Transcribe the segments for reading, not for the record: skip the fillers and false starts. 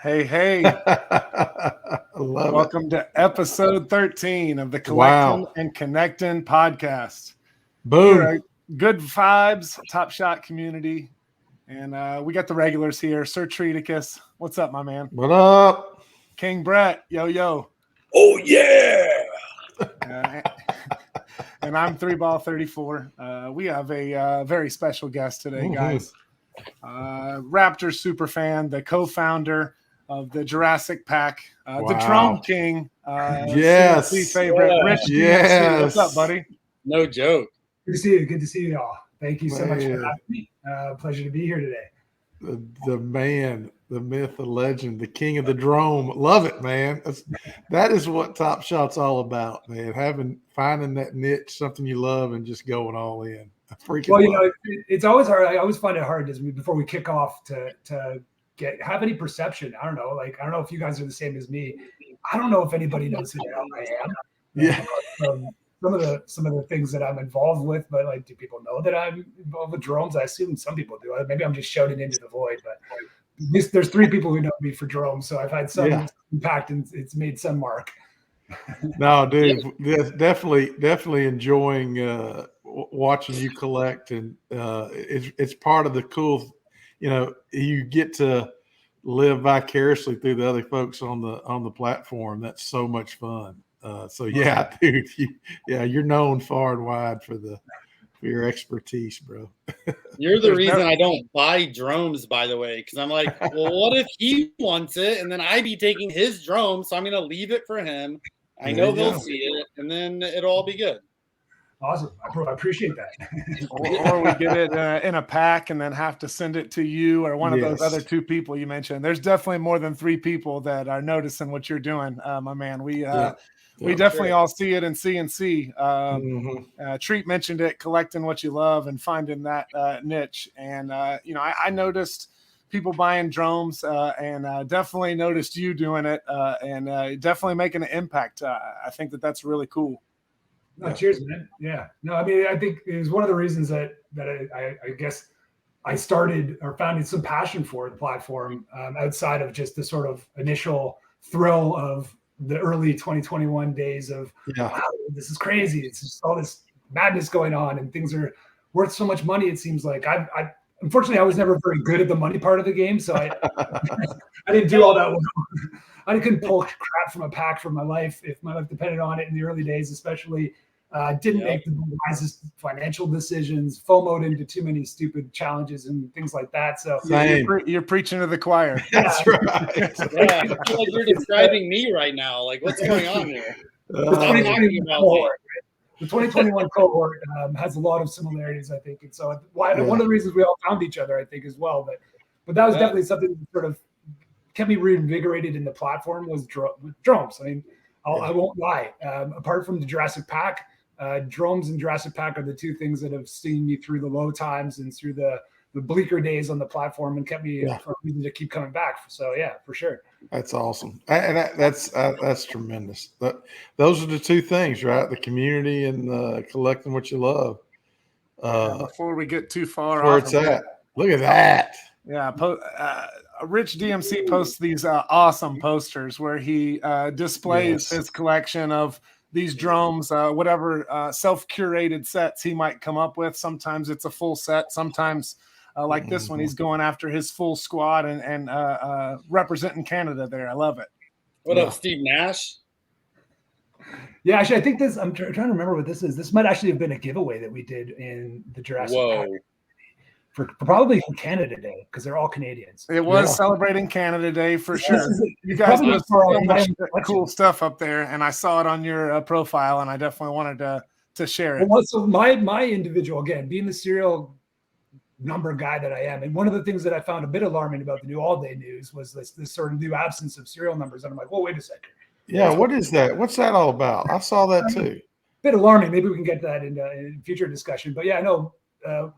Hey. I love Welcome to episode 13 of the Wow. Collectin and Connectin Podcast. Boom. We're a good vibes, top shot community. And we got the regulars here. Sir Treaticus, what's up, my man? What up? King Brett, yo. Oh, yeah. And I'm 3Ball34. We have a very special guest today, guys. Raptor superfan, the co-founder of the Jurassic Pack, the Drum King, yes, CNC favorite, Rich. Yes, what's up, buddy? No joke. Good to see you. Good to see you all. Thank you so much for having me. Pleasure to be here today. The man, the myth, the legend, the king of the drone. Love it, man. That is what Top Shot's all about, man. Finding that niche, something you love, and just going all in. It's always hard. I always find it hard before we kick off to have any perception. I don't know. I don't know if you guys are the same as me. I don't know if anybody knows who the hell I am. Yeah. Some of the things that I'm involved with, but do people know that I'm involved with drones? I assume some people do. Maybe I'm just shouting into the void, but there's 3 people who know me for drones, so I've had some impact and it's made some mark. No, dude, definitely enjoying watching you collect, and it's part of the cool. You get to live vicariously through the other folks on the platform. That's so much fun. Dude, you're known far and wide for your expertise, bro. You're the reason I don't buy drones, by the way, because I'm like, well, what if he wants it, and then I be taking his drone, so I'm gonna leave it for him. I know he'll see it, and then it'll all be good. Awesome. I appreciate that. or we get it in a pack and then have to send it to you or one of those other 2 people you mentioned. There's definitely more than 3 people that are noticing what you're doing, my man. We definitely all see it in CNC. Treat mentioned it, collecting what you love and finding that niche. And, I noticed people buying drones and definitely noticed you doing it and definitely making an impact. I think that's really cool. No, cheers, man. Yeah. No, I mean, I think it was one of the reasons that I guess I started or found some passion for the platform outside of just the sort of initial thrill of the early 2021 days of, wow, this is crazy. It's just all this madness going on and things are worth so much money. It seems like unfortunately, I was never very good at the money part of the game. So I didn't do all that well. I couldn't pull crap from a pack for my life if my life depended on it in the early days, especially. Didn't make the wisest financial decisions, FOMO'd into too many stupid challenges and things like that. So you're preaching to the choir. That's right. I feel like you're describing me right now. Like, what's going on here? The 2021 cohort has a lot of similarities, I think. And so one of the reasons we all found each other, I think, as well. But that was definitely something that sort of kept me reinvigorated in the platform was drones. I mean, I won't lie. Apart from the Jurassic Pack, drones and Jurassic Pack are the 2 things that have seen me through the low times and through the bleaker days on the platform and kept me for a reason to keep coming back. So for sure. That's awesome. And that's tremendous. Those are the 2 things, right? The community and collecting what you love. Before we get too far where it's at. Look at that. Yeah. Rich DMC posts these awesome posters where he displays his collection of these drones, whatever self-curated sets he might come up with. Sometimes it's a full set. Sometimes like this one, he's going after his full squad and representing Canada there. I love it. What up, Steve Nash? Yeah, actually, I think this, I'm trying to remember what this is. This might actually have been a giveaway that we did in the Jurassic Pack. Probably for Canada Day, because they're all Canadians. It was celebrating Canada Day for sure. You guys put so much cool stuff up there, and I saw it on your profile, and I definitely wanted to share it. Well, so my individual, again, being the serial number guy that I am, and one of the things that I found a bit alarming about the new All Day News was this sort of new absence of serial numbers. And I'm like, well, wait a second. Yeah, what is that? What's that all about? I saw that too. A bit alarming. Maybe we can get that in future discussion. But yeah, I know.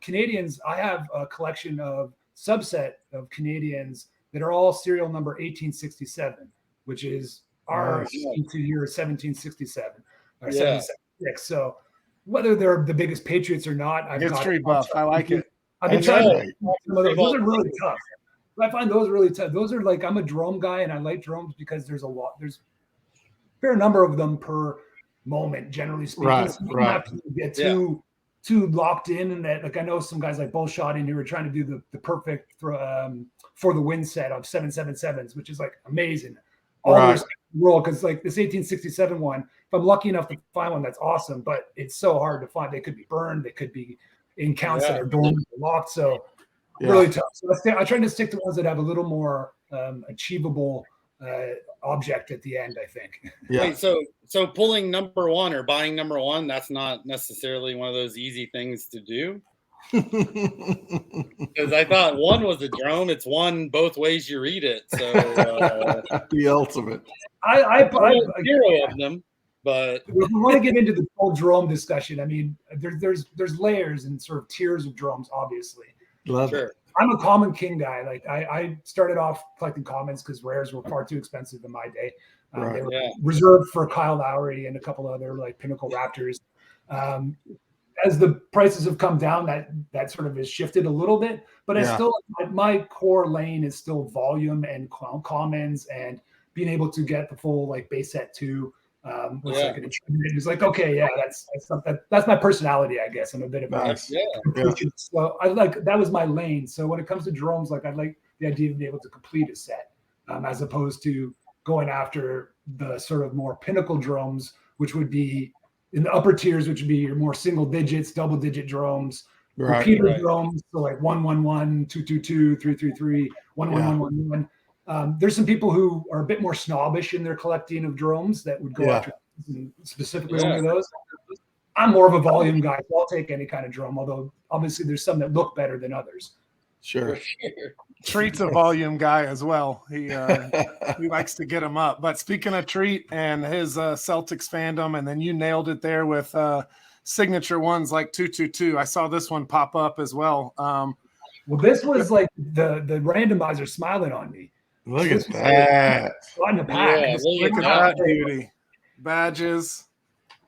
Canadians, I have a collection of subset of Canadians that are all serial number 1867, which is our year 1767 or 1776. So whether they're the biggest patriots or not, history buff. I like it. I've been trying to. Those are really tough. I find those really tough. Those are like, I'm a drone guy and I like drones because there's a fair number of them per moment, generally speaking. Right, So you right. don't have to get too locked in, and that, like, I know some guys like Bullshot in who are trying to do the perfect for the win set of 777s, which is like amazing. All the respect in the world, because like this 1867 one, if I'm lucky enough to find one, that's awesome, but it's so hard to find. They could be burned, they could be in counts that are dormant or locked, so really tough. So I try to stick to ones that have a little more achievable object at the end, I think. Yeah. Wait, so pulling number one or buying number one, that's not necessarily one of those easy things to do. Because I thought one was a drone. It's one both ways you read it. So the ultimate. I zero of them. But if we want to get into the whole drone discussion, I mean, there's layers and sort of tiers of drones, obviously. Love it. I'm a common king guy. Like I started off collecting commons because rares were far too expensive in my day. They were reserved for Kyle Lowry and a couple other like pinnacle raptors. As the prices have come down, that sort of has shifted a little bit, but I still, my core lane is still volume and commons and being able to get the full like base set too. Like it's like, okay, that's my personality, I guess. I'm a bit of a so I like, that was my lane. So when it comes to drones, like I like the idea of being able to complete a set, as opposed to going after the sort of more pinnacle drones, which would be in the upper tiers, which would be your more single digits, double digit drones, repeater drones, so like 111, 222, 333, 11111. There's some people who are a bit more snobbish in their collecting of drones that would go after specifically only those. I'm more of a volume guy, so I'll take any kind of drone, although obviously there's some that look better than others. Sure. Treat's a volume guy as well. He likes to get them up. But speaking of Treat and his Celtics fandom, and then you nailed it there with signature ones like 222. I saw this one pop up as well. Well, this was like the randomizer smiling on me. Look at that. On the pack. Yeah, look at that beauty. Badges.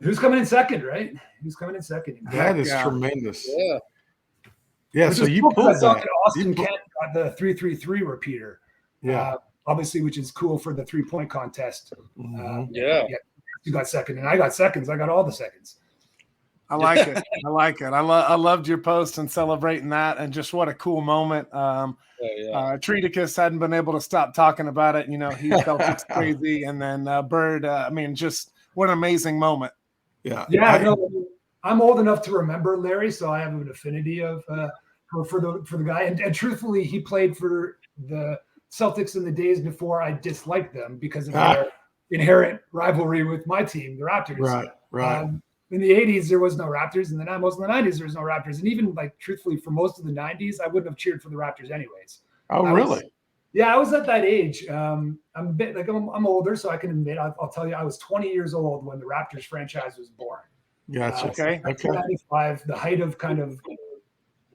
Who's coming in second, right? Who's coming in second? That is tremendous. Yeah. Yeah, so you pulled that. Austin Kent got the 333 repeater. Yeah. Obviously, which is cool for the 3-point contest. You got second, and I got seconds. I got all the seconds. I like it. I like it. I loved your post and celebrating that, and just what a cool moment. Treaticus hadn't been able to stop talking about it. You know, he felt it's crazy, and then Bird. I mean, just what an amazing moment. Yeah. Yeah. I'm old enough to remember Larry, so I have an affinity of for the guy. And truthfully, he played for the Celtics in the days before I disliked them because of their inherent rivalry with my team, the Raptors. Right. In the 80s, there was no Raptors, and then most of the 90s, there was no Raptors. And even like truthfully, for most of the 90s, I wouldn't have cheered for the Raptors anyways. Oh, really? I was at that age. I'm a bit like I'm older, so I can admit. I'll tell you, I was 20 years old when the Raptors franchise was born. Gotcha. Okay. 95, the height of kind of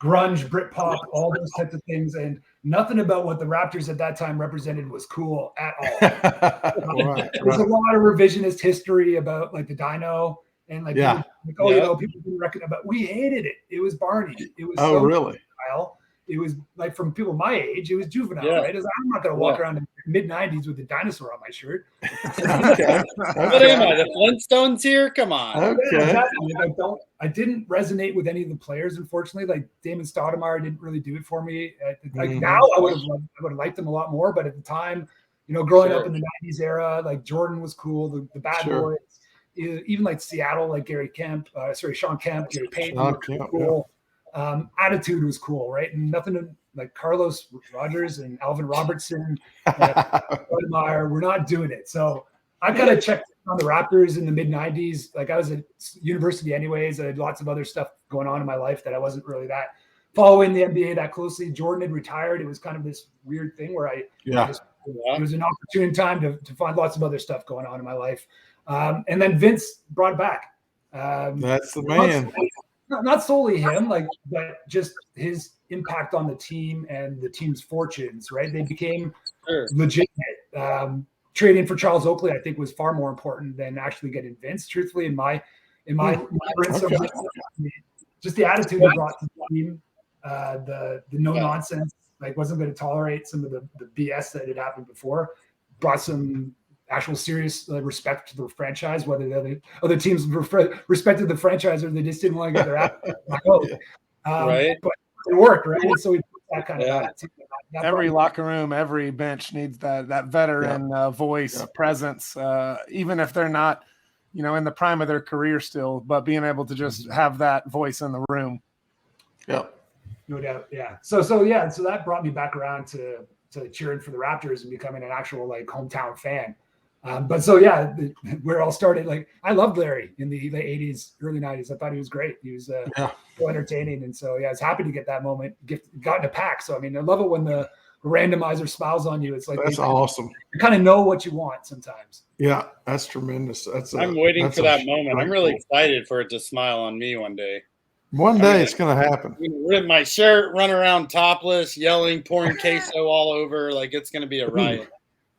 grunge, Britpop, all those types of things, and nothing about what the Raptors at that time represented was cool at all. There's a lot of revisionist history about like the Dino and like, people didn't recognize, but we hated it. It was Barney. It was really? Juvenile. It was like from people my age, it was juvenile, right? I'm not going to walk around in the mid-90s with a dinosaur on my shirt. What am I, the Flintstones here? Come on. Okay. Yeah, exactly. I didn't resonate with any of the players, unfortunately. Like Damon Stoudemire didn't really do it for me. Like now, I would have liked him a lot more. But at the time, you know, growing up in the '90s era, like Jordan was cool. The Bad Boys, even like Seattle, like Sean Kemp, Gary Payton, were cool. Attitude was cool, right? And nothing like Carlos Rogers and Alvin Robertson, Stoudemire, we're not doing it. So I kind of checked on the Raptors in the mid '90s. Like I was at university anyways. I had lots of other stuff going on in my life that I wasn't really that following the NBA that closely. Jordan had retired. It was kind of this weird thing where it was an opportune time to find lots of other stuff going on in my life. And then Vince brought it back. That's the man. Not solely him, but just his impact on the team and the team's fortunes, right? They became legitimate. Trading for Charles Oakley, I think, was far more important than actually getting Vince. Truthfully, in my just the attitude he brought to the team, the no nonsense, wasn't going to tolerate some of the BS that had happened before. Brought some actual serious respect to the franchise, whether the other teams respected the franchise or they just didn't want to get their ass. Right. But it worked, right? And so we put that kind of attitude. Every locker room, every bench needs that veteran voice, presence, even if they're not, in the prime of their career still, but being able to just have that voice in the room. Yep. No doubt. Yeah. So that brought me back around to cheering for the Raptors and becoming an actual hometown fan. Where it all started, I loved Larry in the late 80s, early 90s. I thought he was great. He was so entertaining. And so, I was happy to get that moment, got in a pack. So, I love it when the randomizer smiles on you. It's like, that's awesome. You kind of know what you want sometimes. Yeah, that's tremendous. I'm waiting for that moment. I'm really excited for it to smile on me one day. One day it's going to happen. Rip my shirt, run around topless, yelling, pouring queso all over. It's going to be a riot.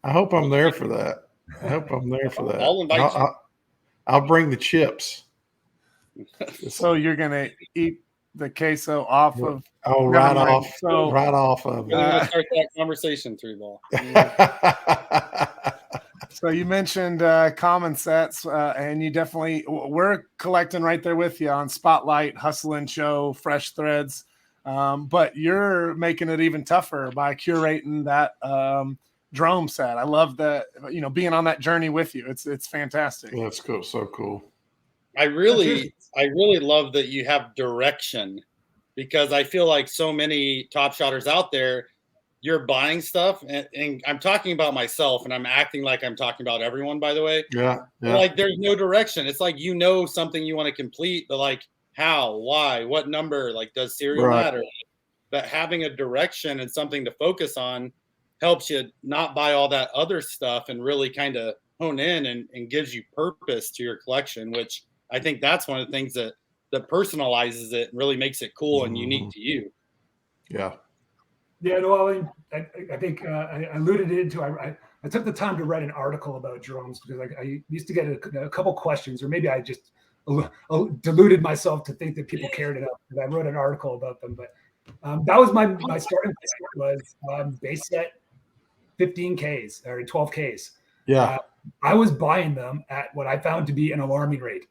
I hope I'm there for that. I'll invite you. I'll bring the chips. So you're going to eat the queso off of? Oh, right off of it. We're going to start that conversation through ball. So you mentioned common sets, and you definitely we're collecting right there with you on Spotlight, Hustle and Show, Fresh Threads, but you're making it even tougher by curating that drone set. I love that, being on that journey with you. It's fantastic. Yeah, it's cool. So cool. I really love that you have direction, because I feel like so many top shotters out there, you're buying stuff, and I'm talking about myself, and I'm acting like I'm talking about everyone, by the way. Yeah. There's no direction. It's something you want to complete, but how, why, what number, does serial matter? But having a direction and something to focus on helps you not buy all that other stuff and really kind of hone in and gives you purpose to your collection, which I think that's one of the things that personalizes it and really makes it cool and unique to you. Yeah. Yeah, no, I think I alluded into. I took the time to write an article about drones because I used to get a couple questions, or maybe I just deluded myself to think that people cared enough. I wrote an article about them, but that was my starting point was base set 15Ks or 12Ks. Yeah, I was buying them at what I found to be an alarming rate.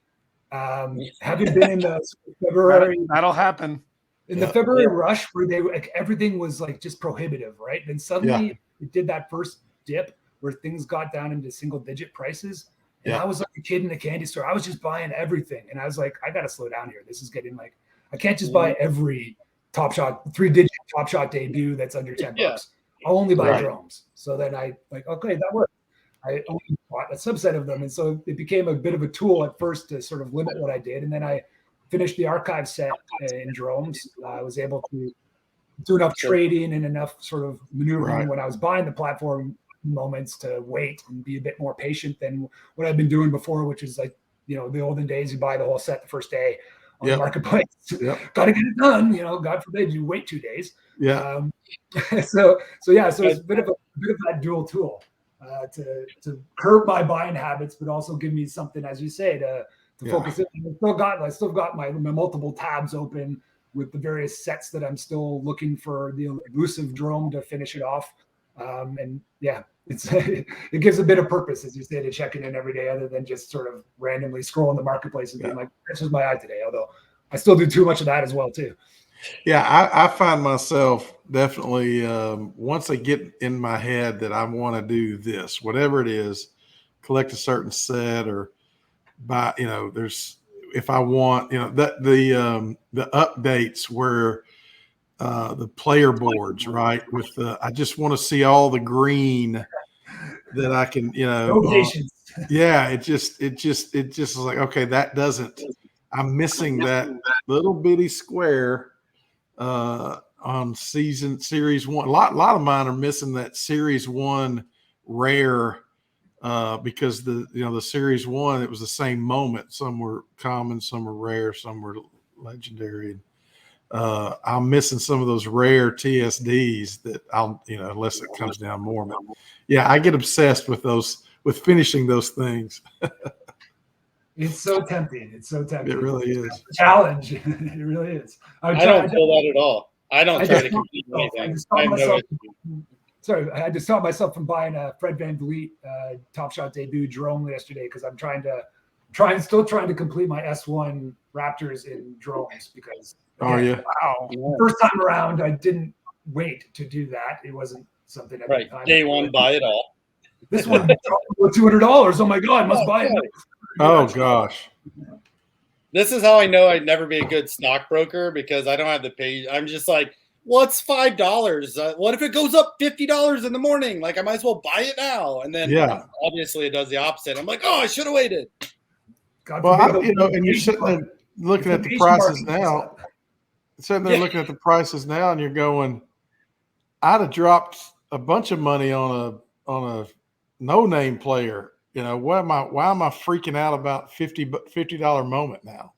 Having been in the February, that'll happen. In the February rush where they everything was just prohibitive, right? Then suddenly it did that first dip where things got down into single digit prices. And I was like a kid in a candy store. I was just buying everything. And I was like, I got to slow down here. This is getting I can't just buy every Top Shot, 3-digit Top Shot debut that's under $10. I'll only buy drones. So then I okay, that works. I only bought a subset of them. And so it became a bit of a tool at first to sort of limit what I did. And then I finished the archive set in drones. I was able to do enough trading and enough sort of maneuvering when I was buying the platform moments to wait and be a bit more patient than what I've been doing before, which is the olden days, you buy the whole set the first day on the marketplace. Got to get it done. God forbid you wait 2 days. So it's a bit of that dual tool to curb my buying habits, but also give me something, as you say, to focus it. I still got my multiple tabs open with the various sets that I'm still looking for the elusive drone to finish it off. It gives a bit of purpose, as you say, to checking in every day, other than just sort of randomly scrolling the marketplace and being like, this is my eye today. Although I still do too much of that as well too. Yeah, I find myself definitely once I get in my head that I want to do this, whatever it is, collect a certain set or buy, there's, if I want, the updates where the player boards, right? With I just want to see all the green that I can, it just is like, okay, I'm missing that little bitty square on series 1. A lot of mine are missing that series 1 rare because the series 1, it was the same moment. Some were common, some were rare, some were legendary. I'm missing some of those rare TSDs that I'll, unless it comes down more. But yeah, I get obsessed with finishing those things. It's so tempting. It really is. Challenge. It really is. I don't feel that at all. I don't try to compete with anything. Sorry, I had to stop myself from buying a Fred VanVleet Top Shot debut drone yesterday because I'm still trying to complete my S1 Raptors in drones because yeah. Wow. The first time around I didn't wait to do that. It wasn't something Right. Day one, buy it all. This one $200. Oh my god, I must buy it. Oh gosh. This is how I know I'd never be a good stockbroker because I don't have the page. I'm just like, what's $5? What if it goes up $50 in the morning? Like I might as well buy it now. And then obviously it does the opposite. I'm like, oh, I should have waited. Well, and you're sitting there looking at the prices now. Sitting there looking at the prices now, and you're going, I'd have dropped a bunch of money on a no-name player. Why am I freaking out about $50 moment now?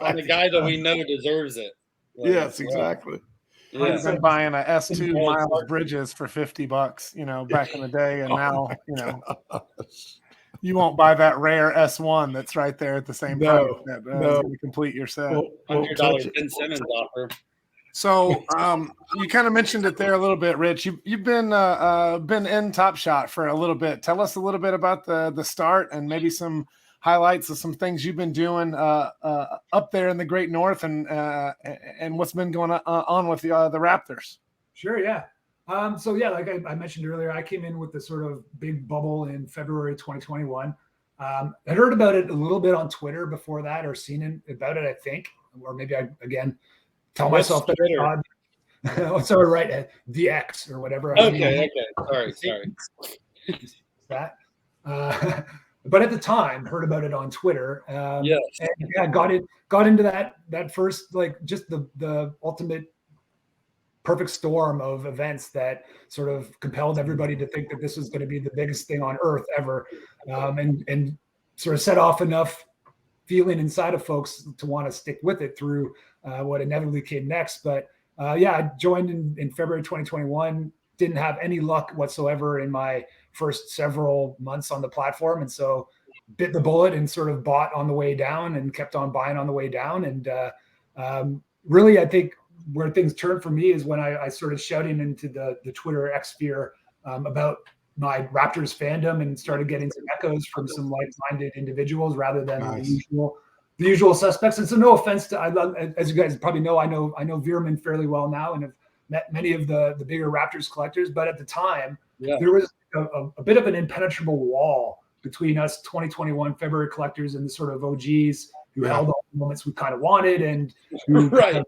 On the guy that we know deserves it. Yes, exactly. I've been buying a S2 Miles Bridges for $50, back in the day, and now, you won't buy that rare S1 that's right there at the same price to complete your set. $100 Ben Simmons offer. So you kind of mentioned it there a little bit, Rich. You've been in Top Shot for a little bit. Tell us a little bit about the start and maybe some highlights of some things you've been doing up there in the Great North and what's been going on with the Raptors. Sure, yeah. So yeah, like I mentioned earlier, I came in with this sort of big bubble in February 2021. I heard about it a little bit on Twitter before that, or seen about it, I think, or maybe I tell myself that. Sorry, right? The X or whatever. Okay. Sorry. That. But at the time, heard about it on Twitter. And got into that first, like, just the ultimate perfect storm of events that sort of compelled everybody to think that this was going to be the biggest thing on earth ever, and sort of set off enough feeling inside of folks to want to stick with it through what inevitably came next. But I joined in February 2021, didn't have any luck whatsoever in my first several months on the platform. And so bit the bullet and sort of bought on the way down and kept on buying on the way down. And really, I think where things turned for me is when I started shouting into the Twitter X sphere about my Raptors fandom and started getting some echoes from some like-minded individuals rather than the usual suspects. And so no offense to, as you guys probably know, I know Veerman fairly well now and have met many of the bigger Raptors collectors, but at the time there was a bit of an impenetrable wall between us 2021 February collectors and the sort of OGs who held all the moments we kind of wanted and who kind of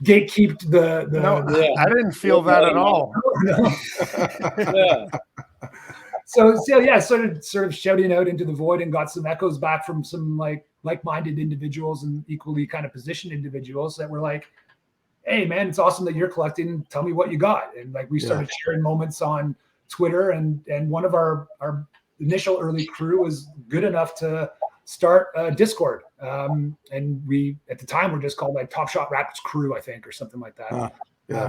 gatekeeped I didn't feel that at all. So started sort of shouting out into the void and got some echoes back from some like-minded individuals and equally kind of positioned individuals that were like, hey man, it's awesome that you're collecting. Tell me what you got. And like we started sharing moments on Twitter, and one of our initial early crew was good enough to start a Discord. And we, at the time, were just called like Top Shot Raptors Crew, I think, or something like that.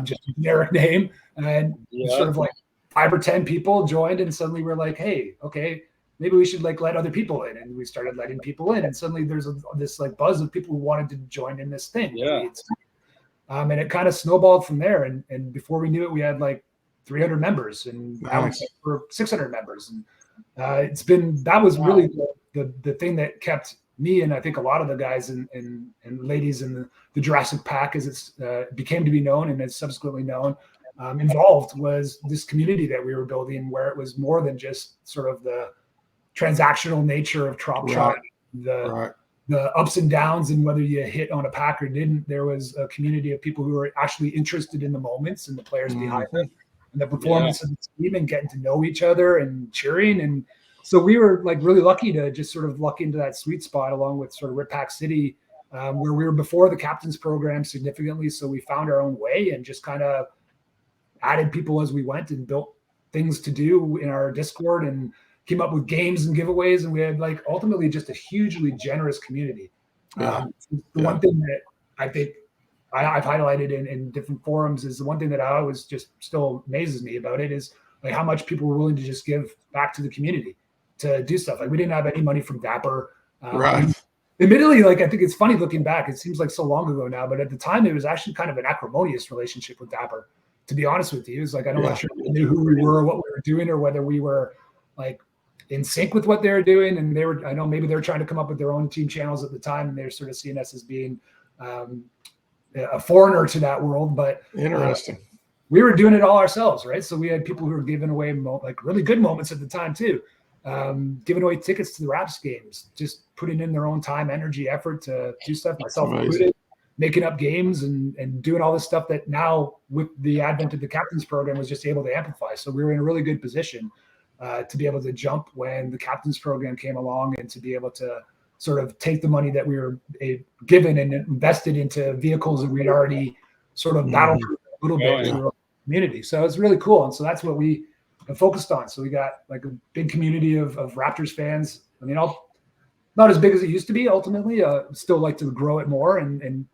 Just a generic name. And sort of like 5 or 10 people joined, and suddenly we're like, hey, okay, maybe we should like let other people in. And we started letting people in. And suddenly there's this like buzz of people who wanted to join in this thing. And it kind of snowballed from there. And before we knew it, we had like 300 members, and now we're 600 members. And that was really the thing that kept me, and I think a lot of the guys and ladies in the Jurassic Pack, as it's became to be known and is subsequently known, involved, was this community that we were building, where it was more than just sort of the transactional nature of Top Shot, the ups and downs, and whether you hit on a pack or didn't. There was a community of people who were actually interested in the moments and the players behind them and the performance of the team, and getting to know each other and cheering. And so we were like really lucky to just sort of luck into that sweet spot, along with sort of Rip Pack City, where we were before the captain's program significantly. So we found our own way and just kind of added people as we went and built things to do in our Discord and came up with games and giveaways. And we had like ultimately just a hugely generous community. One thing that I think I've highlighted in different forums is the one thing that I always just still amazes me about it is like how much people were willing to just give back to the community to do stuff. Like we didn't have any money from Dapper. admittedly, like, I think it's funny looking back. It seems like so long ago now, but at the time, it was actually kind of an acrimonious relationship with Dapper. To be honest with you, it's like I'm not sure we knew who we were, what we were doing, or whether we were like in sync with what they were doing. And I know maybe they were trying to come up with their own team channels at the time, and they're sort of seeing us as being a foreigner to that world. But interesting. We were doing it all ourselves, right? So we had people who were giving away like really good moments at the time too. Giving away tickets to the Raps games, just putting in their own time, energy, effort to do stuff, myself included, making up games and doing all this stuff that now with the advent of the captain's program was just able to amplify. So we were in a really good position to be able to jump when the captain's program came along and to be able to sort of take the money that we were given and invested into vehicles that we'd already sort of battled a little bit through our community. So it's really cool. And so that's what we focused on. So we got like a big community of Raptors fans. I mean, not as big as it used to be ultimately, still like to grow it more. And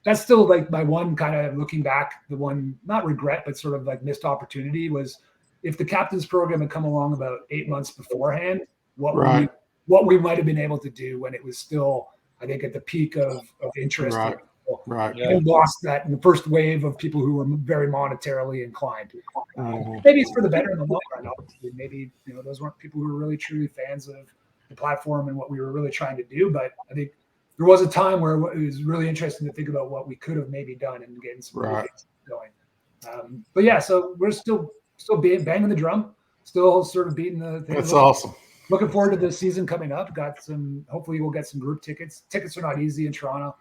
that's still like my one kind of looking back, the one, not regret, but sort of like missed opportunity was if the captain's program had come along about 8 months beforehand, what we might have been able to do when it was still, I think, at the peak of interest. Right. And lost that in the first wave of people who were very monetarily inclined. Maybe it's for the better in the long run. Obviously. Maybe those weren't people who were really truly fans of the platform and what we were really trying to do. But I think there was a time where it was really interesting to think about what we could have maybe done and getting some things going. But yeah, so we're still banging the drum, still sort of beating the thing. That's awesome. Looking forward to the season coming up. Hopefully we'll get some group tickets. Tickets are not easy in Toronto.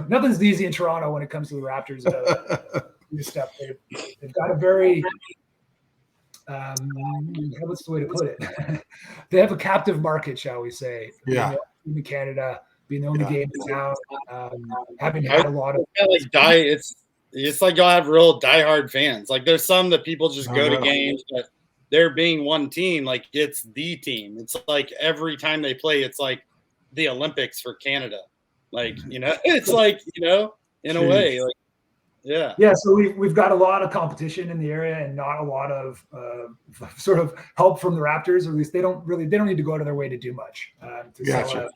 Nothing's easy in Toronto when it comes to the Raptors. They've got a very what's the way to put it? They have a captive market, shall we say? Yeah. In Canada, being the only game in town, having had a lot of it's like y'all have real diehard fans. Like there's some that people just go to games, but they're being one team. Like it's the team. It's like every time they play, it's like the Olympics for Canada. Like, it's like, in a way, like, yeah. So we've got a lot of competition in the area and not a lot of sort of help from the Raptors, or at least they don't need to go out of their way to do much to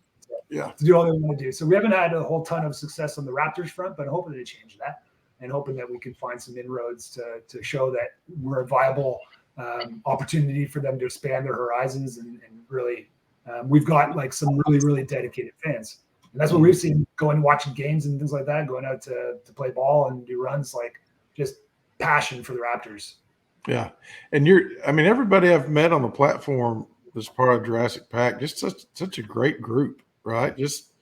do all they want to do. So we haven't had a whole ton of success on the Raptors front, but hoping to change that and hoping that we can find some inroads to show that we're a viable opportunity for them to expand their horizons and really we've got like some really, really dedicated fans. And that's what we've seen going watching games and things like that, going out to play ball and do runs, like just passion for the Raptors. Yeah. And everybody I've met on the platform as part of Jurassic Pack, just such a great group, right? Just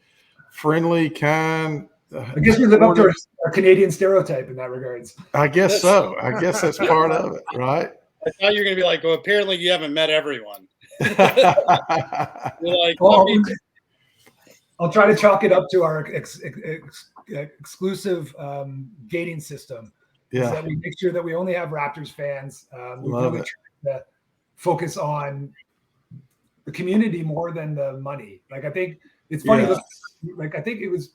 friendly, kind. I guess we live up to our Canadian stereotype in that regards. I guess so. I guess that's part of it, right? I thought you were going to be like, well, apparently you haven't met everyone. You're like, I'll try to chalk it up to our exclusive gating system. Yeah. Is that we make sure that we only have Raptors fans. We Love really it. try to focus on the community more than the money. Like I think it's funny. Yeah. Like I think it was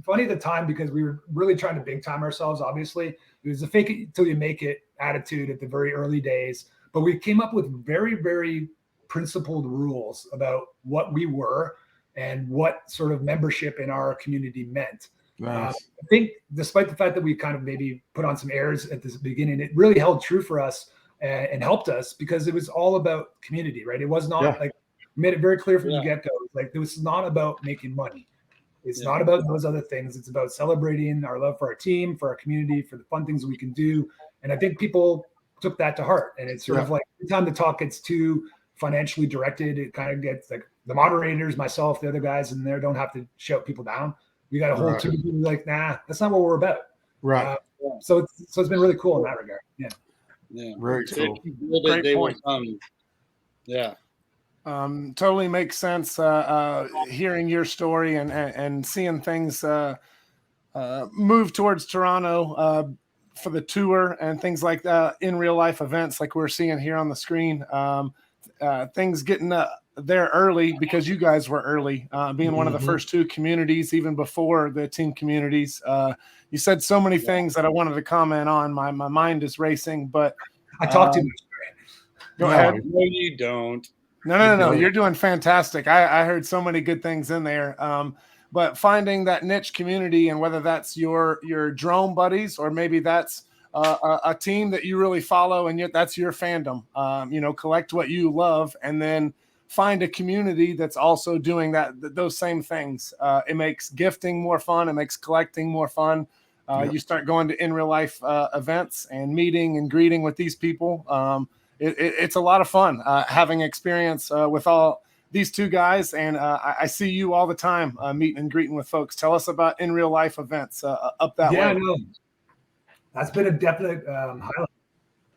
funny at the time because we were really trying to big time ourselves. Obviously, it was a fake it till you make it attitude at the very early days. But we came up with very, very principled rules about what we were and what sort of membership in our community meant. Nice. I think despite the fact that we kind of maybe put on some airs at the beginning, it really held true for us and helped us because it was all about community, right? It was not like we made it very clear from the get-go. Like it was not about making money. It's not about those other things. It's about celebrating our love for our team, for our community, for the fun things we can do. And I think people took that to heart. And it's sort of like every time the talk gets too financially directed, it kind of gets like the moderators, myself, the other guys in there don't have to shout people down. We got a whole team of people like, nah, that's not what we're about. Right. So it's been really cool in that regard. Yeah. Very cool. Great point. Yeah. Totally makes sense. Hearing your story and seeing things move towards Toronto for the tour and things like that in real life events like we're seeing here on the screen. Things getting there early because you guys were early, being one of the first two communities, even before the team communities. You said so many things that I wanted to comment on. My mind is racing, but I talk too much. Go ahead. No, you don't. No. You're doing fantastic. I heard so many good things in there. But finding that niche community, and whether that's your drone buddies, or maybe that's a team that you really follow, and yet that's your fandom. Collect what you love, and then find a community that's also doing those same things. It makes gifting more fun. It makes collecting more fun. You start going to in real life events and meeting and greeting with these people. It's a lot of fun having experience with all these two guys, and I see you all the time meeting and greeting with folks. Tell us about in real life events up that way. Yeah, no, that's been a definite highlight.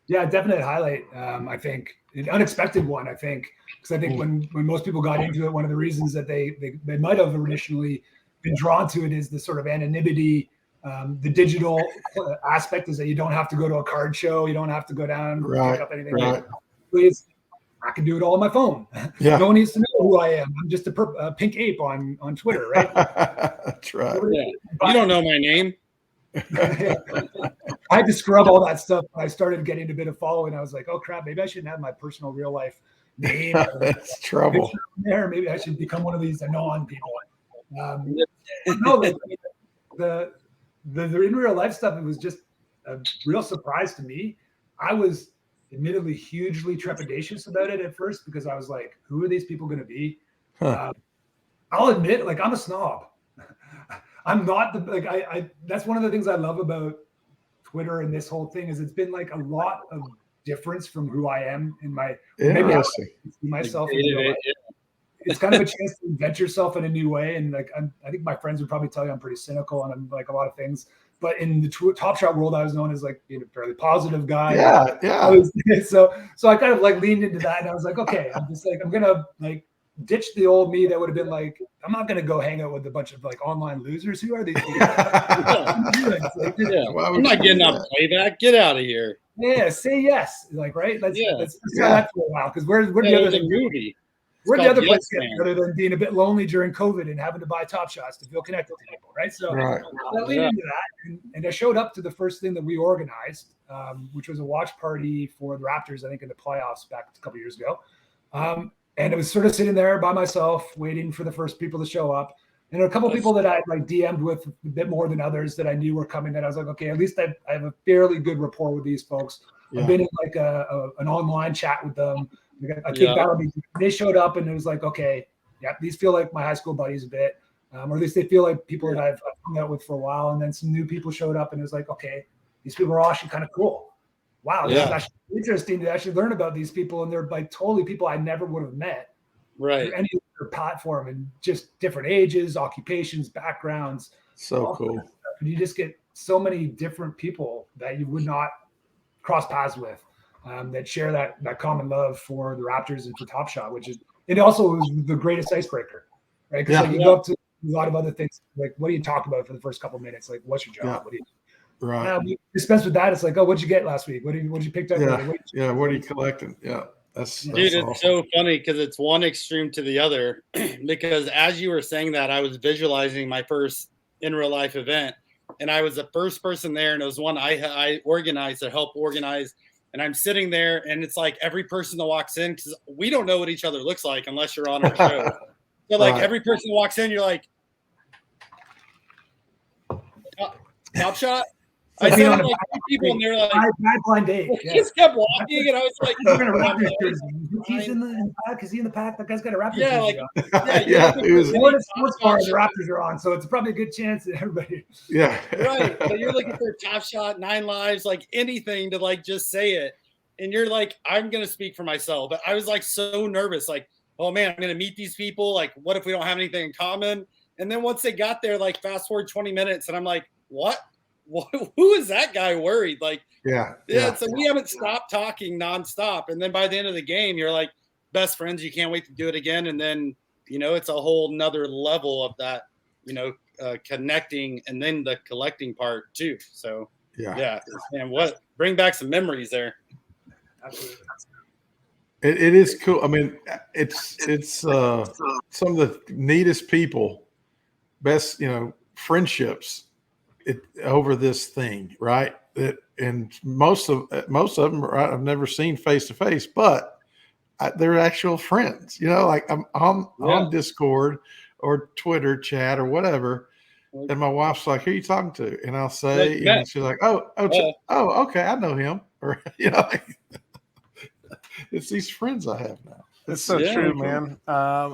Yeah, definite highlight. I think an unexpected one. I think because I think when most people got into it, one of the reasons that they might have initially been drawn to it is the sort of anonymity. The digital aspect is that you don't have to go to a card show. You don't have to go down and pick up anything. Right. Please, I can do it all on my phone. Yeah. No one needs to know who I am. I'm just a pink ape on Twitter, right? That's right. Yeah. You don't know my name. I had to scrub all that stuff. I started getting a bit of following. I was like, oh crap, maybe I shouldn't have my personal real life name. That's trouble. There, maybe I should become one of these anon people. No, the in real life stuff, it was just a real surprise to me. I was admittedly hugely trepidatious about it at first because I was like, who are these people going to be? I'll admit, like, I'm a snob. I'm not that's one of the things I love about Twitter and this whole thing is it's been like a lot of difference from who I am in my, maybe I see myself in real life. It's kind of a chance to invent yourself in a new way. And like, I think my friends would probably tell you I'm pretty cynical and I'm like a lot of things, but in the Top Shot world, I was known as like being a fairly positive guy. Yeah. So I kind of like leaned into that and I was like, okay, I'm just like, I'm going to like ditch the old me that would have been like, I'm not going to go hang out with a bunch of like online losers. Who are these people? I'm not getting up playback. Get out of here. Yeah. Say yes. Like, right. Let's try that for a while. Cause we're the other movie. We're the other place other than being a bit lonely during COVID and having to buy Top Shots to feel connected to people, right? So I leaned into that, and I showed up to the first thing that we organized, which was a watch party for the Raptors, I think in the playoffs back a couple of years ago. And it was sort of sitting there by myself, waiting for the first people to show up. And a couple of people that I like DM'd with a bit more than others that I knew were coming. That I was like, okay, at least I have a fairly good rapport with these folks. I've been in like an online chat with them. I kicked out. They showed up and it was like, okay, these feel like my high school buddies a bit, or at least they feel like people that I've hung out with for a while. And then some new people showed up and it was like, okay, these people are actually kind of cool. Wow, this is actually interesting to actually learn about these people. And they're like totally people I never would have met through any other platform, and just different ages, occupations, backgrounds. So cool. And you just get so many different people that you would not cross paths with. That share that common love for the Raptors and for Top Shot, which is it also was the greatest icebreaker, right? Because you go up to a lot of other things, like what do you talk about for the first couple of minutes? Like, what's your job? What do you you dispense with that? It's like, oh, what'd you get last week? What did you pick up? What are you collecting? That's dude, awesome. It's so funny because it's one extreme to the other. Because as you were saying that, I was visualizing my first in real life event, and I was the first person there, and it was one I organized to help organize. And I'm sitting there, and it's like every person that walks in, because we don't know what each other looks like unless you're on our show. So like every person that walks in, you're like, Top Shot. I said like two people, and they're like, bad blind date. He just kept walking, and I was like, he's in the pack. Is he in the pack? That guy's got a Raptors. It was sports bar the Raptors are on, so it's probably a good chance that everybody. Right. But you're looking for Top Shot, 9 Lives, like anything to like just say it, and you're like, I'm gonna speak for myself, but I was like so nervous, like, oh man, I'm gonna meet these people. Like, what if we don't have anything in common? And then once they got there, like fast forward 20 minutes, and I'm like, what? Who is that guy worried? Like, so we haven't stopped talking nonstop. And then by the end of the game, you're like best friends. You can't wait to do it again. And then, it's a whole nother level of that, connecting and then the collecting part too. So and bring back some memories there. Absolutely. It is cool. I mean, it's some of the neatest people, best, friendships over this thing, right? And most of them, right, I've never seen face to face, but they're actual friends. Like I'm on Discord or Twitter chat or whatever, and my wife's like, "Who are you talking to?" And I'll say, and she's like, "Oh, okay, I know him." Or it's these friends I have now. It's so true, man.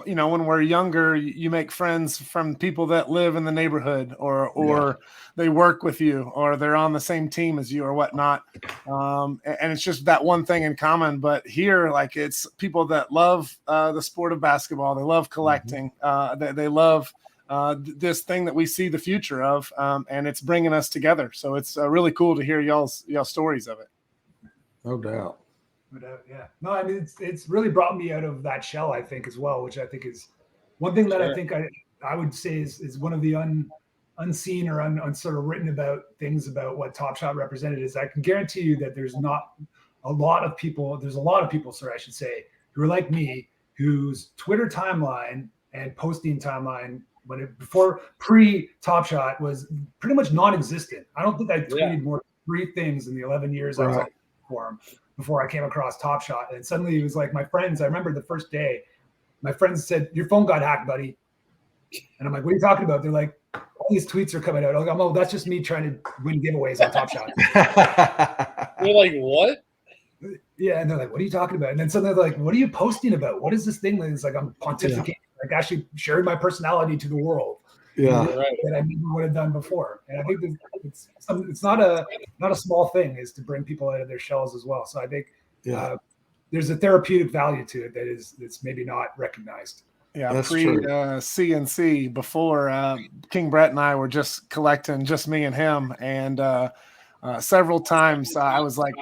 When we're younger, you make friends from people that live in the neighborhood or they work with you or they're on the same team as you or whatnot. And it's just that one thing in common. But here, like, it's people that love the sport of basketball. They love collecting. They love this thing that we see the future of, and it's bringing us together. So it's really cool to hear y'all's stories of it. No doubt. Yeah. No, I mean, it's really brought me out of that shell, I think, as well, which I think is one thing that I think I would say is one of the unseen or sort of written about things about what Top Shot represented is I can guarantee you that there's a lot of people, sorry, I should say, who are like me, whose Twitter timeline and posting timeline before pre-Top Shot was pretty much non-existent. I don't think I tweeted more than 3 things in the 11 years I was on the forum before I came across Top Shot. And suddenly it was like my friends, I remember the first day, my friends said, "Your phone got hacked, buddy." And I'm like, "What are you talking about?" They're like, "All these tweets are coming out." I'm like, "Oh, that's just me trying to win giveaways on Top Shot." You're like, "What?" Yeah, and they're like, "What are you talking about?" And then suddenly they're like, "What are you posting about? What is this thing?" And it's like I'm pontificating, like actually sharing my personality to the world. That I never would have done before. And I think it's not a small thing is to bring people out of their shells as well. So I think there's a therapeutic value to it that's maybe not recognized. Yeah, CNC before King Brett and I were just collecting, just me and him, and several times I was like,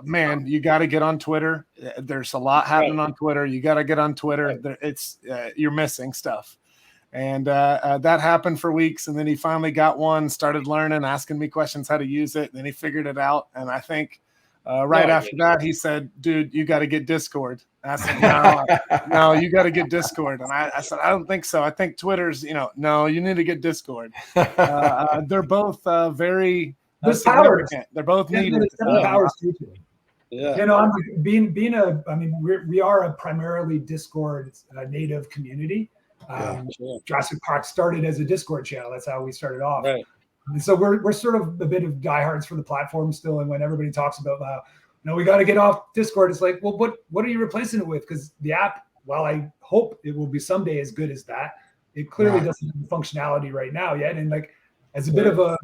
"Man, you got to get on Twitter. There's a lot happening on Twitter. You got to get on Twitter. It's you're missing stuff." And that happened for weeks. And then he finally got one, started learning, asking me questions how to use it. And then he figured it out. And I think after that, he said, "Dude, you got to get Discord." And I said, no, you got to get Discord. And I said, "I don't think so. I think Twitter's, no, you need to get Discord." They're both very significant. They're both needed. I'm we are a primarily Discord native community. Jurassic Pack started as a Discord channel. That's how we started off. Right. And so we're sort of a bit of diehards for the platform still. And when everybody talks about, we got to get off Discord, it's like, well, what are you replacing it with? Because the app, while I hope it will be someday as good as that, it clearly doesn't have the functionality right now yet. And like, as a bit of a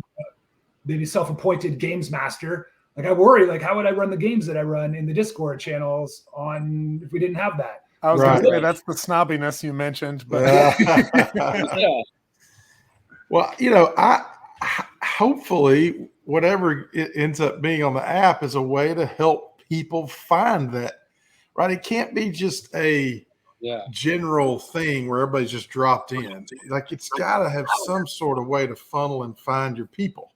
maybe self-appointed games master, like I worry, like how would I run the games that I run in the Discord channels if we didn't have that? I was going to say that's the snobbiness you mentioned, but well, hopefully whatever it ends up being on the app is a way to help people find that, right? It can't be just a general thing where everybody's just dropped in. Like it's got to have some sort of way to funnel and find your people,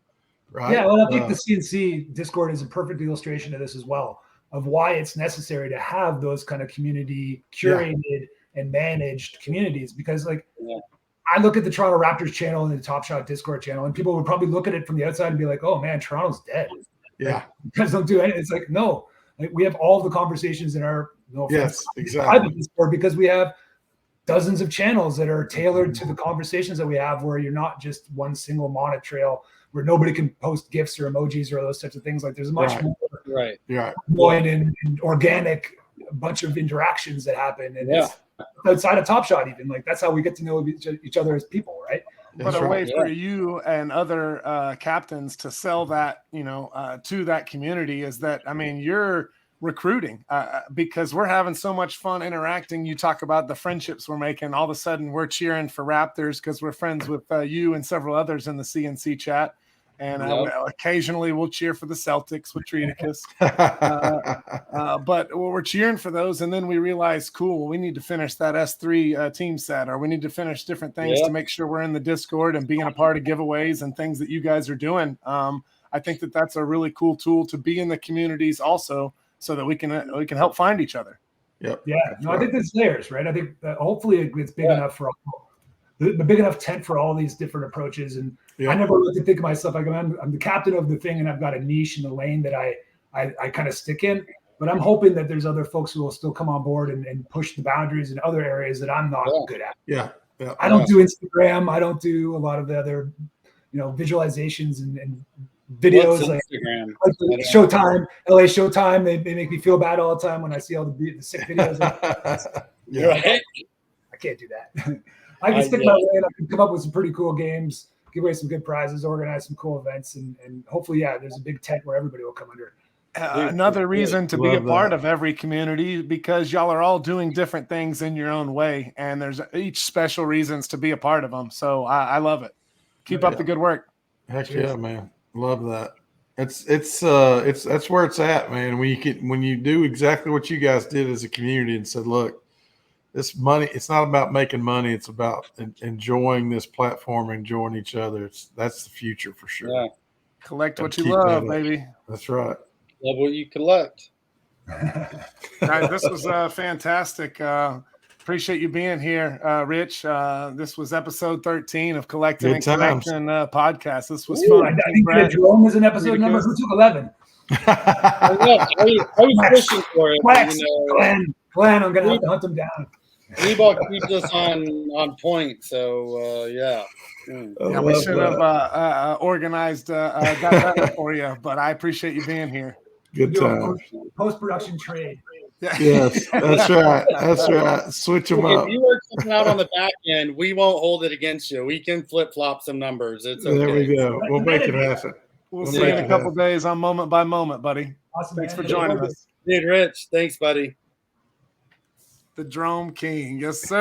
right? Yeah, well, I think the CNC Discord is a perfect illustration of this as well, of why it's necessary to have those kind of community curated and managed communities. Because I look at the Toronto Raptors channel and the Top Shot Discord channel, and people would probably look at it from the outside and be like, "Oh man, Toronto's dead." Yeah. Because don't do anything. It's like, no, we have all the conversations in our private Discord because we have dozens of channels that are tailored to the conversations that we have, where you're not just one single mono trail where nobody can post GIFs or emojis or those types of things. Like there's much more and organic bunch of interactions that happen. And it's outside of Top Shot, even like that's how we get to know each other as people, right? But a way for you and other captains to sell that, to that community is that, you're recruiting because we're having so much fun interacting. You talk about the friendships we're making. All of a sudden we're cheering for Raptors because we're friends with you and several others in the CNC chat. And occasionally we'll cheer for the Celtics with Treaticus. But we're cheering for those. And then we realize, cool, we need to finish that S3 team set, or we need to finish different things to make sure we're in the Discord and being a part of giveaways and things that you guys are doing. I think that's a really cool tool to be in the communities also, so that we can help find each other. Yep. Yeah. No, I think there's layers, right? I think hopefully it's big enough for the big enough tent for all these different approaches. And I never like to think of myself like I'm the captain of the thing, and I've got a niche in the lane that I kind of stick in. but I'm hoping that there's other folks who will still come on board and push the boundaries in other areas that I'm not good at. Yeah. I don't do Instagram. I don't do a lot of the other, visualizations and videos. What's like Instagram? Showtime, LA Showtime. They make me feel bad all the time when I see all the sick videos. Yeah. Right? I can't do that. I can stick my way. I can come up with some pretty cool games, give away some good prizes, organize some cool events, and hopefully, there's a big tent where everybody will come under. Another reason to be a part of every community, because y'all are all doing different things in your own way, and there's each special reasons to be a part of them. So I love it. Keep up the good work. Heck yeah, man. Love that. It's that's where it's at, man. When you do exactly what you guys did as a community and said, look, this money, it's not about making money. It's about enjoying this platform, enjoying each other. That's the future for sure. Yeah. Collect what you love, baby. That's right. Love what you collect. Guys, this was fantastic. Appreciate you being here, Rich. This was episode 13 of Collectin and Connectin Podcast. This was fun. I think Jerome was in episode number 211. I was pushing for it. Glenn, I'm going to have to hunt him down. Reebok keeps us on point, so yeah. Yeah, we should have organized that better for you, but I appreciate you being here. Good time. Post-production trade. Yes, that's right. That's right. Switch them up. If you work something out on the back end, we won't hold it against you. We can flip-flop some numbers. It's okay. There we go. We'll make it happen. We'll see you in a couple days on Moment by Moment, buddy. Awesome. Thanks for joining us. Dude, Rich, thanks, buddy. The Drone King. Yes, sir.